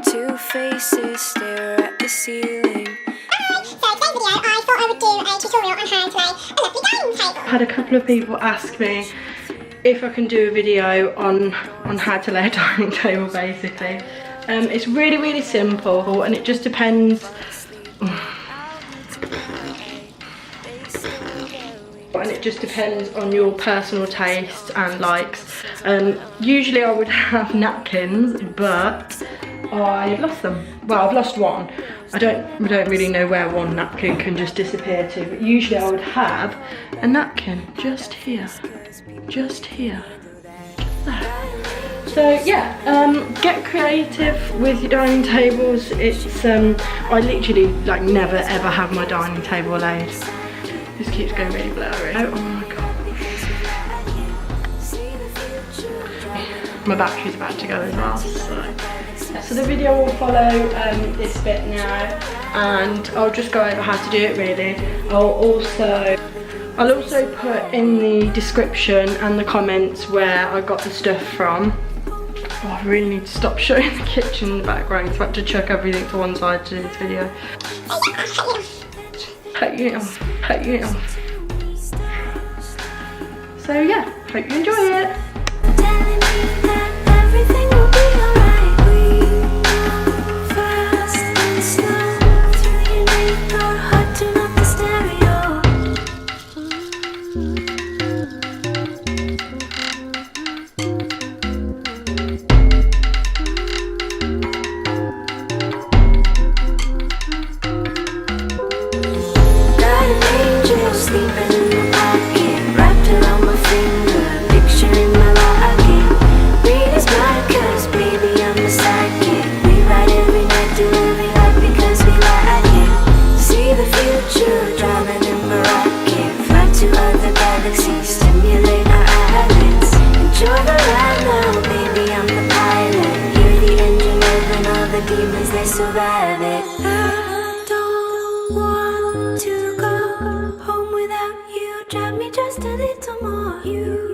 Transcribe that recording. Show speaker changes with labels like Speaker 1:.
Speaker 1: Two faces stare at the ceiling.
Speaker 2: So today's video I thought I would do a tutorial on how to make a lovely dining table.
Speaker 3: I had a couple of people ask me if I can do a video on how to lay a dining table basically. It's really simple and it just depends on your personal taste and likes. Usually I would have napkins, but I've lost them. Well, I've lost one. I don't really know where one napkin can just disappear to, but usually I would have a napkin just here. There. So yeah, get creative with your dining tables. It's I literally like never ever have my dining table laid. This keeps going really blurry. Oh my gosh. My battery's about to go as well. So the video will follow this bit now, and I'll just go over how to do it really. I'll also put in the description and the comments where I got the stuff from. Oh, I really need to stop showing the kitchen in the background. I've had to chuck everything to one side to do this video. Cut you off. So yeah, hope you enjoy it.
Speaker 1: Survive it. I don't want to go home without you. Drive me just a little more. You